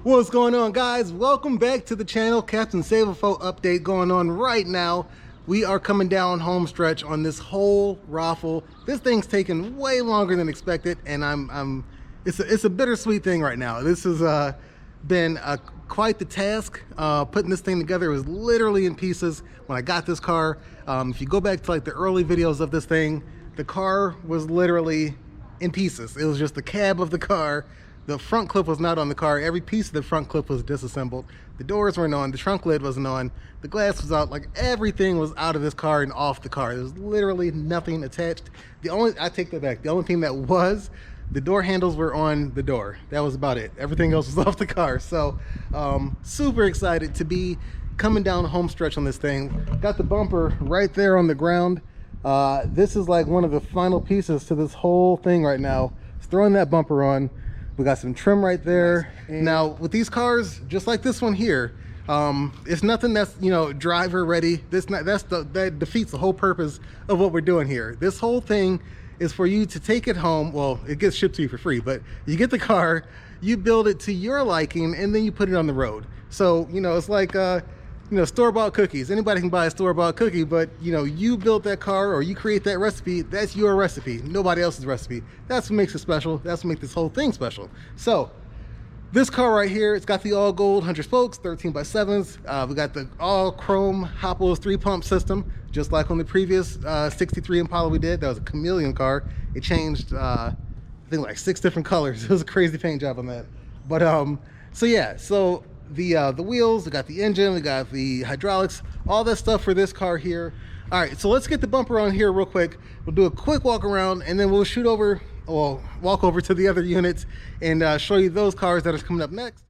What's going on, guys? Welcome back to the channel. Captain Save-A-Fo update going on right now. We are coming down home stretch on this whole raffle. This thing's taken way longer than expected, and it's a bittersweet thing right now. This has been quite the task. Putting this thing together. It was literally in pieces when I got this car. If you go back to like the early videos of this thing, the car was literally in pieces. It was just the cab of the car. The front clip was not on the car. Every piece of the front clip was disassembled. The doors weren't on. The trunk lid wasn't on. The glass was out. Like, everything was out of this car and off the car. There was literally nothing attached. I take that back. The only thing that was, the door handles were on the door. That was about it. Everything else was off the car. So super excited to be coming down the home stretch on this thing. Got the bumper right there on the ground. This is like one of the final pieces to this whole thing right now. Just throwing that bumper on. We got some trim right there. Nice. Now with these cars, just like this one here, it's nothing that's, you know, driver ready. That defeats the whole purpose of what we're doing here. This whole thing is for you to take it home. Well, it gets shipped to you for free, but you get the car, you build it to your liking, and then you put it on the road. So, you know, it's like store-bought cookies. Anybody can buy a store-bought cookie, but you know, you built that car or you create that recipe. That's your recipe, nobody else's recipe. That's what makes it special. That's what makes this whole thing special. So this car right here, it's got the all gold 100 spokes, 13x7s. We got the all chrome Hot Wheels 3-pump system, just like on the previous 63 Impala we did. That was a chameleon car. It changed I think like 6 different colors. It was a crazy paint job on that. But so yeah, so the wheels, we got the engine, we got the hydraulics, all that stuff for this car here. All right, so let's get the bumper on here real quick. We'll do a quick walk around, and then we'll walk over to the other units and show you those cars that are coming up next.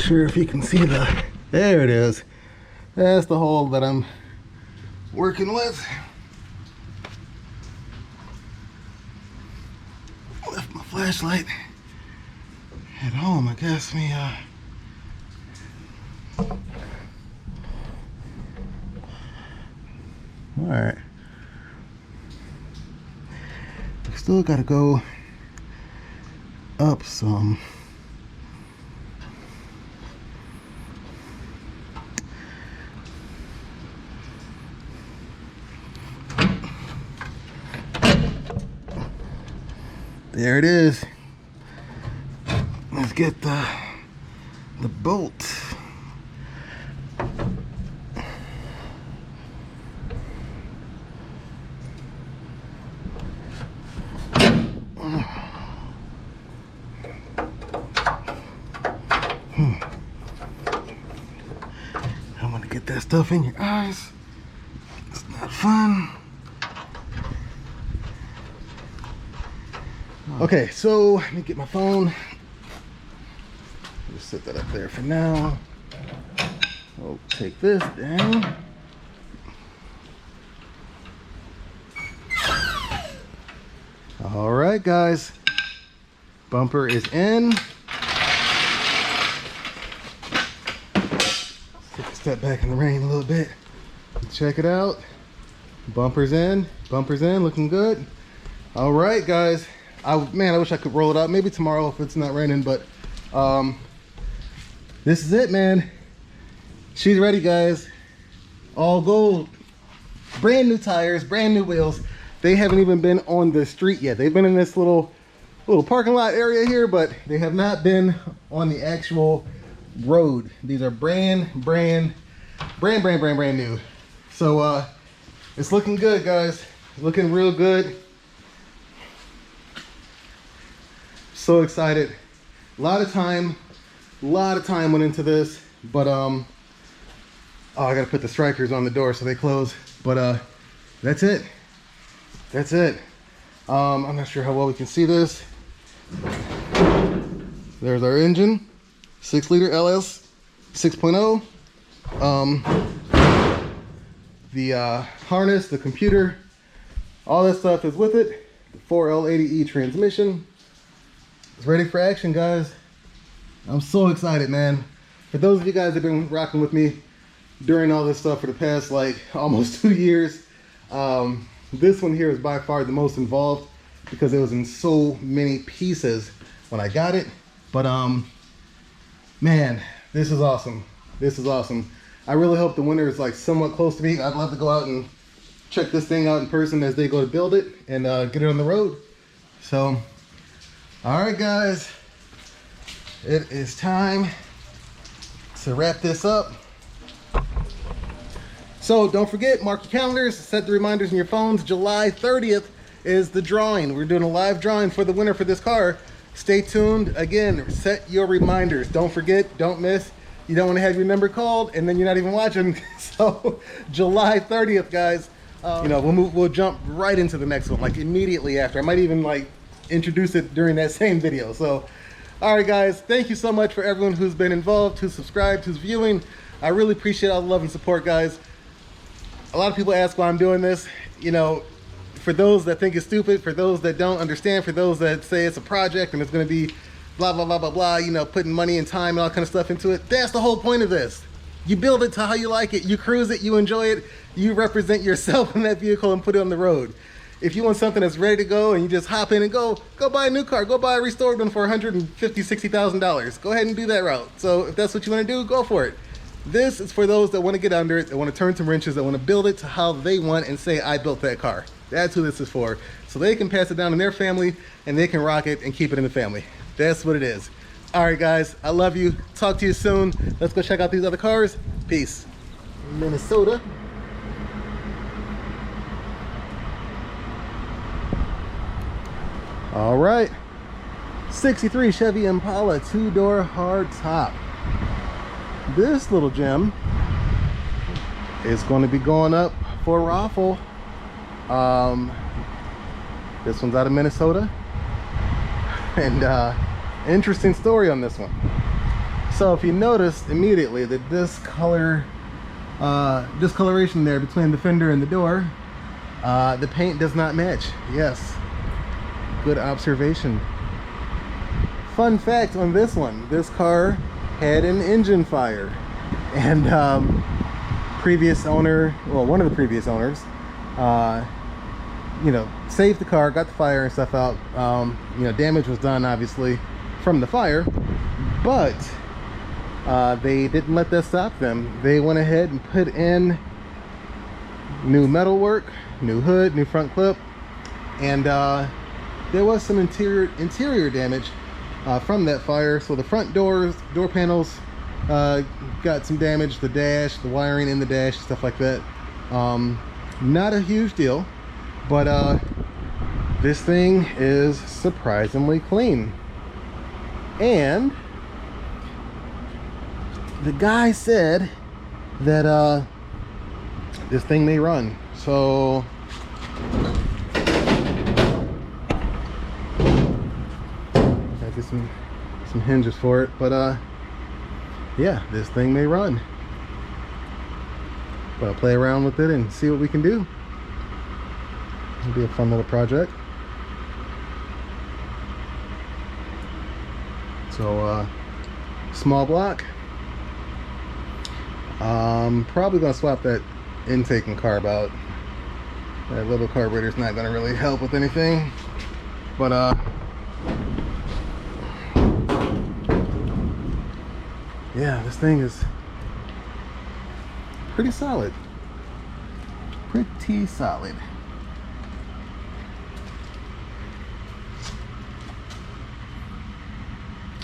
sure if you can see there it is. That's the hole that I'm working with. Left my flashlight at home, I guess. Alright. We still gotta go up some. There it is. Let's get the bolt. I'm gonna get that stuff in your eyes. It's not fun. Okay, so let me get my phone. Just set that up there for now. I'll take this down. All right, guys. Bumper is in. Let's take a step back in the rain a little bit. Check it out. Bumper's in. Bumper's in. Looking good. All right, guys. Man, I wish I could roll it out. Maybe tomorrow if it's not raining, but this is it, man. She's ready, guys. All gold. Brand new tires, brand new wheels. They haven't even been on the street yet. They've been in this little parking lot area here, but they have not been on the actual road. These are brand new. So it's looking good, guys. It's looking real good. So excited. A lot of time went into this, but oh, I gotta put the strikers on the door so they close. But that's it. That's it. I'm not sure how well we can see this. There's our engine, 6-liter LS 6.0. The harness, the computer, all that stuff is with it. The 4L80E transmission. It's ready for action, guys. I'm so excited, man. For those of you guys that have been rocking with me during all this stuff for the past like almost 2 years, this one here is by far the most involved because it was in so many pieces when I got it. But man, this is awesome. This is awesome. I really hope the winter is like somewhat close to me. I'd love to go out and check this thing out in person as they go to build it and get it on the road. So all right, guys, it is time to wrap this up. So don't forget, mark your calendars, set the reminders in your phones. July 30th is the drawing. We're doing a live drawing for the winner for this car. Stay tuned. Again, set your reminders. Don't forget, don't miss. You don't want to have your number called and then you're not even watching. So July 30th, guys, you know, we'll jump right into the next one, like immediately after. I might even like introduce it during that same video. So all right, guys, thank you so much for everyone who's been involved, who's subscribed, who's viewing. I really appreciate all the love and support, guys. A lot of people ask why I'm doing this. You know, for those that think it's stupid, for those that don't understand, for those that say it's a project and it's going to be blah blah blah blah blah, you know, putting money and time and all kind of stuff into it, that's the whole point of this. You build it to how you like it, you cruise it, you enjoy it, you represent yourself in that vehicle and put it on the road. If you want something that's ready to go and you just hop in and go buy a new car, go buy a restored one for $150,000, $60,000. Go ahead and do that route. So if that's what you want to do, go for it. This is for those that want to get under it, that want to turn some wrenches, that want to build it to how they want and say, I built that car. That's who this is for. So they can pass it down in their family and they can rock it and keep it in the family. That's what it is. All right, guys, I love you. Talk to you soon. Let's go check out these other cars. Peace. Minnesota. All right, 63 Chevy Impala 2-door hard top. This little gem is going to be going up for a raffle. This one's out of Minnesota, and interesting story on this one. So if you notice immediately that this color, discoloration there between the fender and the door, the paint does not match. Yes, good observation. Fun fact on this one, this car had an engine fire, and previous owner, well, one of the previous owners, you know, saved the car, got the fire and stuff out. You know, damage was done obviously from the fire, but they didn't let that stop them. They went ahead and put in new metal work, new hood, new front clip, and there was some interior damage from that fire. So the front door panels got some damage, the dash, the wiring in the dash, stuff like that. Not a huge deal, but this thing is surprisingly clean. And the guy said that this thing may run. So got to some hinges for it, but yeah, this thing may run. But I'll play around with it and see what we can do. It'll be a fun little project. So small block. Probably gonna swap that intake and carb out. That little carburetor's not gonna really help with anything, but yeah, this thing is pretty solid. Pretty solid.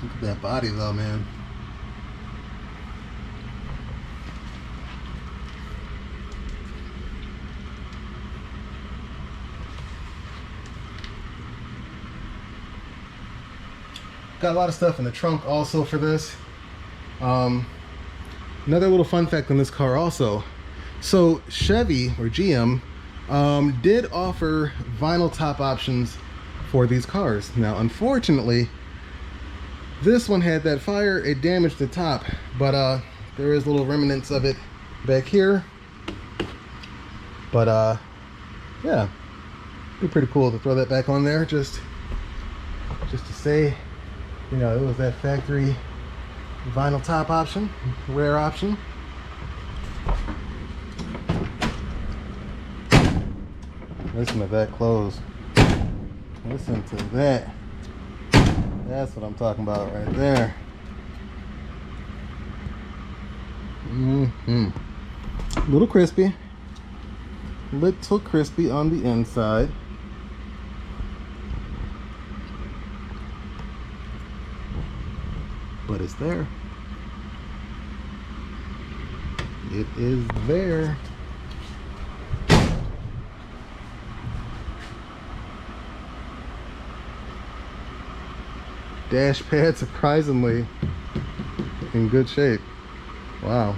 Look at that body though, man. Got a lot of stuff in the trunk also for this. Another little fun fact on this car also. So Chevy or GM did offer vinyl top options for these cars. Now unfortunately, this one had that fire, it damaged the top, but there is little remnants of it back here. But yeah, it'd be pretty cool to throw that back on there, just to say, you know, it was that factory vinyl top option, rare option. Listen to that close. Listen to that. That's what I'm talking about right there. Little crispy. Little crispy on the inside. But it's there. It is there. Dash pad surprisingly in good shape. Wow.